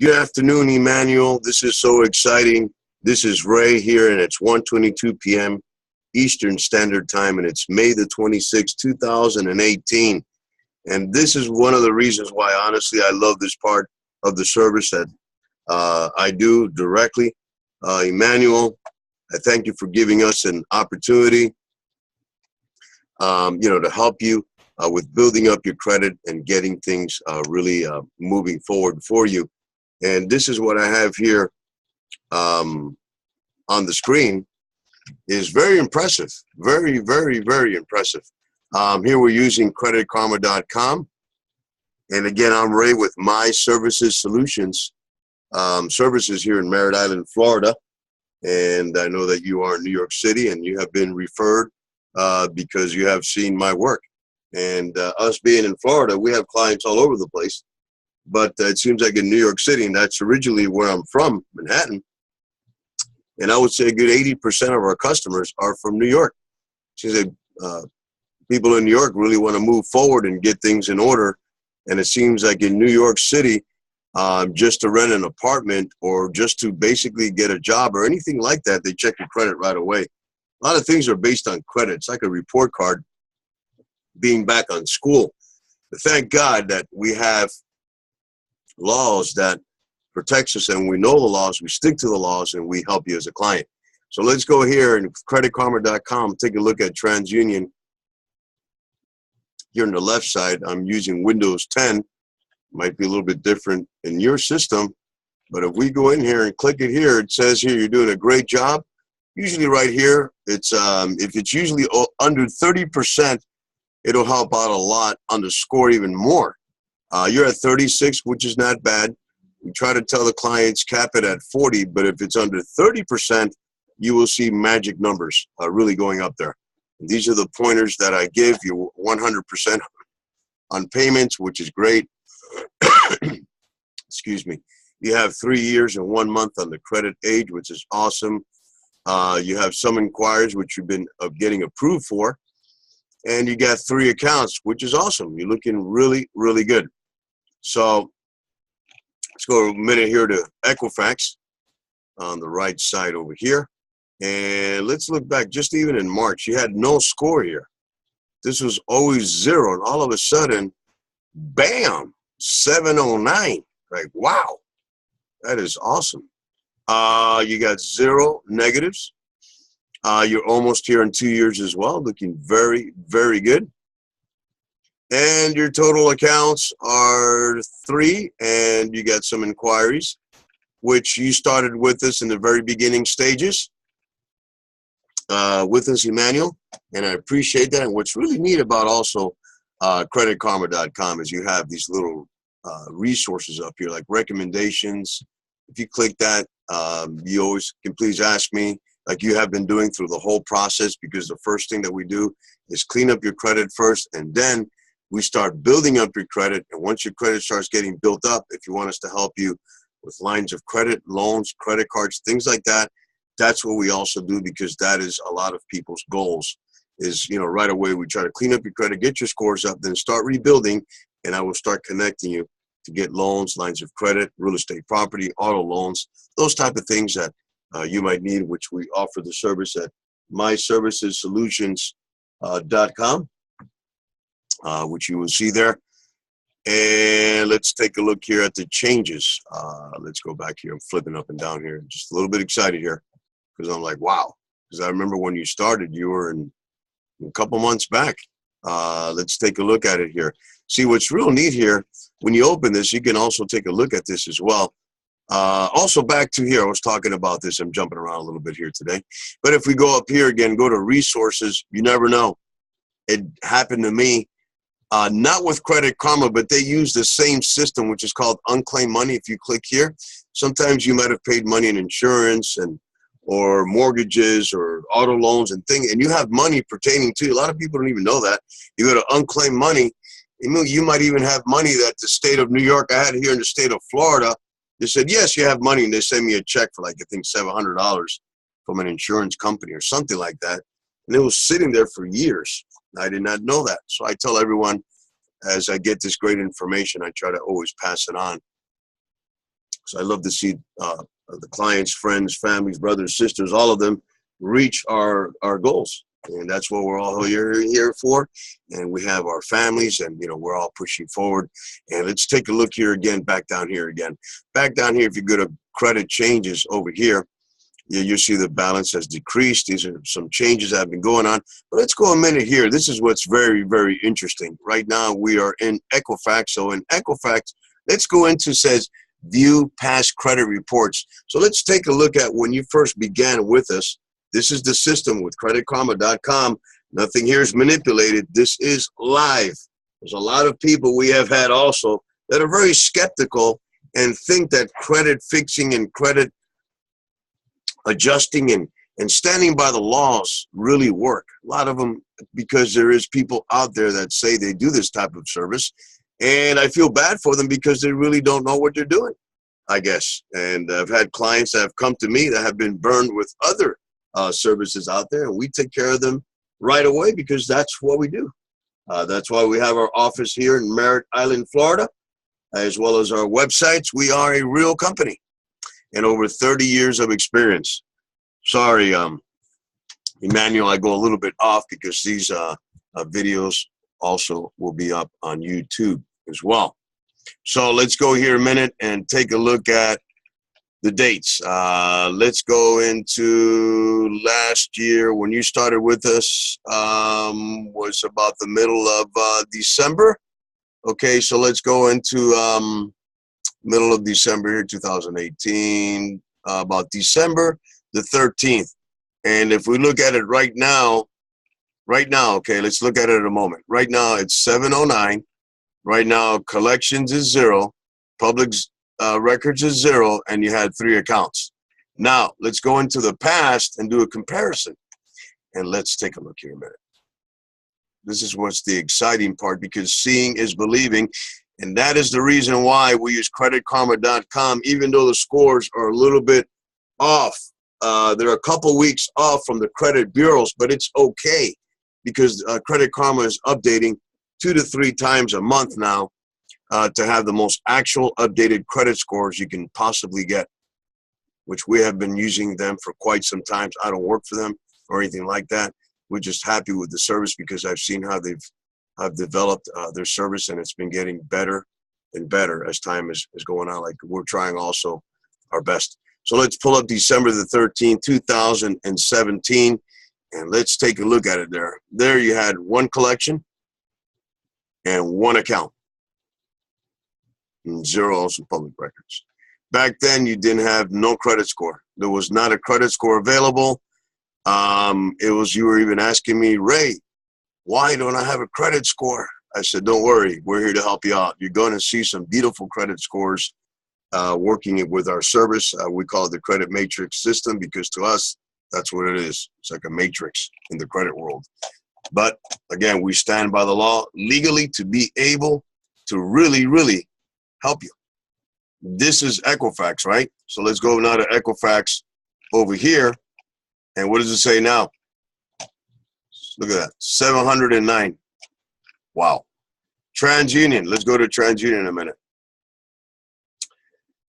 Good afternoon, Emmanuel. This is so exciting. This is Ray here, and it's 1:22 p.m. Eastern Standard Time, and it's May the 26th, 2018. And this is one of the reasons why, honestly, I love this part of the service that I do directly. Emmanuel, I thank you for giving us an opportunity, to help you with building up your credit and getting things really moving forward for you. And this is what I have here on the screen is very impressive. Very, very, very impressive. Here we're using creditkarma.com. And again, I'm Ray with My Services Solutions, services here in Merritt Island, Florida. And I know that you are in New York City and you have been referred because you have seen my work. And us being in Florida, we have clients all over the place. But it seems like in New York City, and that's originally where I'm from, Manhattan, and I would say a good 80% of our customers are from New York. Seems like people in New York really want to move forward and get things in order. And it seems like in New York City, just to rent an apartment or just to basically get a job or anything like that, they check your credit right away. A lot of things are based on credit. It's like a report card being back on school. But thank God that we have laws that protects us, and we know the laws, we stick to the laws, and we help you as a client. So let's go here and creditkarma.com, take a look at TransUnion. Here on the left side, I'm using Windows 10. Might be a little bit different in your system, but if we go in here and click it here, it says here you're doing a great job. Usually right here, it's if it's usually under 30%, it'll help out a lot on the score even more. You're at 36, which is not bad. We try to tell the clients cap it at 40, but if it's under 30%, you will see magic numbers really going up there. And these are the pointers that I give you 100% on payments, which is great. Excuse me. You have 3 years and 1 month on the credit age, which is awesome. You have some inquiries, which you've been getting approved for. And you got 3 accounts, which is awesome. You're looking really, really good. So let's go a minute here to Equifax on the right side over here. And let's look back just even in March. You had no score here. This was always 0. And all of a sudden, bam, 709. Like, wow, that is awesome. You got 0 negatives. You're almost here in 2 years as well, looking very, very good. And your total accounts are 3, and you got some inquiries, which you started with us in the very beginning stages with us, Emmanuel, and I appreciate that. And what's really neat about also creditkarma.com is you have these little resources up here, like recommendations. If you click that, you always can please ask me, like you have been doing through the whole process, because the first thing that we do is clean up your credit first, and then we start building up your credit. And once your credit starts getting built up, if you want us to help you with lines of credit, loans, credit cards, things like that, that's what we also do, because that is a lot of people's goals is, right away we try to clean up your credit, get your scores up, then start rebuilding, and I will start connecting you to get loans, lines of credit, real estate property, auto loans, those type of things that you might need, which we offer the service at myservicessolutions.com. Which you will see there. And let's take a look here at the changes. Let's go back here. I'm flipping up and down here. Just a little bit excited here because I'm like, wow. Because I remember when you started, you were in a couple months back. Let's take a look at it here. See, what's real neat here, when you open this, you can also take a look at this as well. Also back to here, I was talking about this. I'm jumping around a little bit here today. But if we go up here again, go to resources, you never know. It happened to me. Not with Credit Karma, but they use the same system, which is called unclaimed money. If you click here, sometimes you might have paid money in insurance or mortgages or auto loans and you have money pertaining to you. A lot of people don't even know that. You go to unclaimed money, you might even have money that the state of New York, I had here in the state of Florida, they said, yes, you have money, and they send me a check for like, I think $700 from an insurance company or something like that. And it was sitting there for years. I did not know that. So I tell everyone, as I get this great information, I try to always pass it on. So I love to see the clients, friends, families, brothers, sisters, all of them reach our goals. And that's what we're all here for. And we have our families, and we're all pushing forward. And let's take a look here again, back down here again. Back down here, if you go to credit changes over here, you see the balance has decreased. These are some changes that have been going on. But let's go a minute here. This is what's very, very interesting. Right now, we are in Equifax. So in Equifax, let's go into, says, view past credit reports. So let's take a look at when you first began with us. This is the system with creditkarma.com. Nothing here is manipulated. This is live. There's a lot of people we have had also that are very skeptical and think that credit fixing and credit adjusting and standing by the laws really work. A lot of them, because there is people out there that say they do this type of service. And I feel bad for them because they really don't know what they're doing, I guess. And I've had clients that have come to me that have been burned with other services out there, and we take care of them right away because that's what we do. That's why we have our office here in Merritt Island, Florida, as well as our websites. We are a real company and over 30 years of experience. Sorry, Emmanuel, I go a little bit off because these videos also will be up on YouTube as well. So let's go here a minute and take a look at the dates. Let's go into last year when you started with us, was about the middle of December. Okay, so let's go into middle of December here, 2018, about December the 13th. And if we look at it right now, okay, let's look at it in a moment. Right now, it's 709. Right now, collections is 0. Public records is 0, and you had 3 accounts. Now, let's go into the past and do a comparison. And let's take a look here a minute. This is what's the exciting part, because seeing is believing. And that is the reason why we use creditkarma.com, even though the scores are a little bit off. They're a couple weeks off from the credit bureaus, but it's okay because Credit Karma is updating 2 to 3 times a month now to have the most actual updated credit scores you can possibly get, which we have been using them for quite some time. I don't work for them or anything like that. We're just happy with the service because I've seen how they've developed their service, and it's been getting better and better as time is going on. Like, we're trying also our best. So let's pull up December the 13th, 2017, and let's take a look at it there. There you had 1 collection and 1 account, and 0 also public records. Back then, you didn't have no credit score. There was not a credit score available. You were even asking me, Ray, why don't I have a credit score? I said, don't worry, we're here to help you out. You're going to see some beautiful credit scores working with our service. We call it the credit matrix system because to us, that's what it is. It's like a matrix in the credit world. But again, we stand by the law legally to be able to really, really help you. This is Equifax, right? So let's go now to Equifax over here. And what does it say now? Look at that, 709. Wow. TransUnion, let's go to TransUnion in a minute.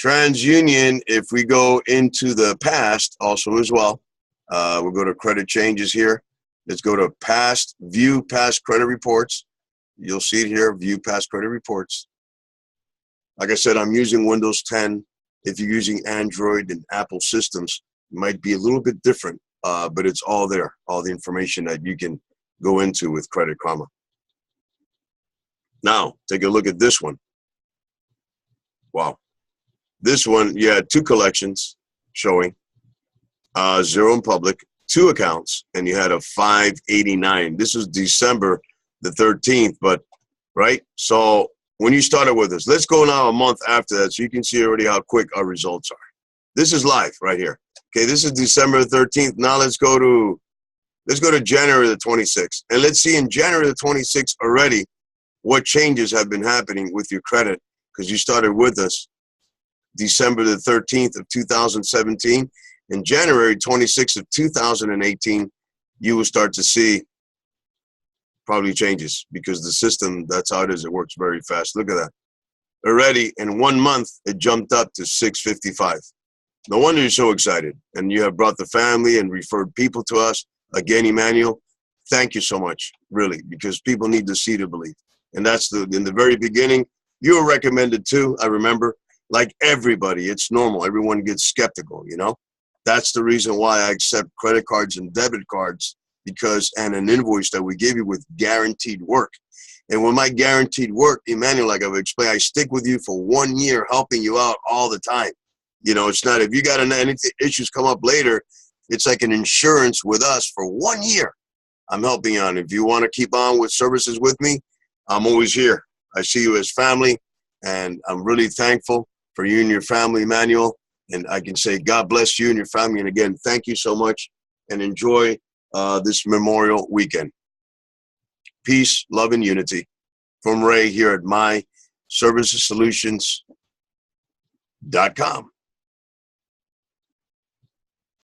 TransUnion, if we go into the past also as well, we'll go to credit changes here. Let's go to past, view past credit reports. You'll see it here, view past credit reports. Like I said, I'm using Windows 10. If you're using Android and Apple systems, it might be a little bit different, but it's all there, all the information that you can go into with Credit Karma. Now, take a look at this one. Wow. This one, you had 2 collections showing, 0 in public, 2 accounts, and you had a 589. This was December the 13th, but, right? So when you started with us, let's go now a month after that so you can see already how quick our results are. This is live right here. Okay, this is December the 13th. Now let's go to January the 26th. And let's see in January the 26th already what changes have been happening with your credit, because you started with us December the 13th of 2017. In January 26th of 2018, you will start to see probably changes because the system, that's how it is. It works very fast. Look at that. already in 1 month, it jumped up to 655. No wonder you're so excited. And you have brought the family and referred people to us. Again, Emmanuel, thank you so much, really, because people need to see to believe. And that's in the very beginning, you were recommended too, I remember. Like everybody, it's normal. Everyone gets skeptical, you know? That's the reason why I accept credit cards and debit cards, and an invoice that we give you with guaranteed work. And when my guaranteed work, Emmanuel, like I've explained, I stick with you for 1 year, helping you out all the time. You know, it's not, if you got any issues come up later, it's like an insurance with us for 1 year. I'm helping you on. If you want to keep on with services with me, I'm always here. I see you as family, and I'm really thankful for you and your family, Emmanuel. And I can say, God bless you and your family. And again, thank you so much, and enjoy this Memorial weekend. Peace, love, and unity. From Ray here at myservicesolutions.com.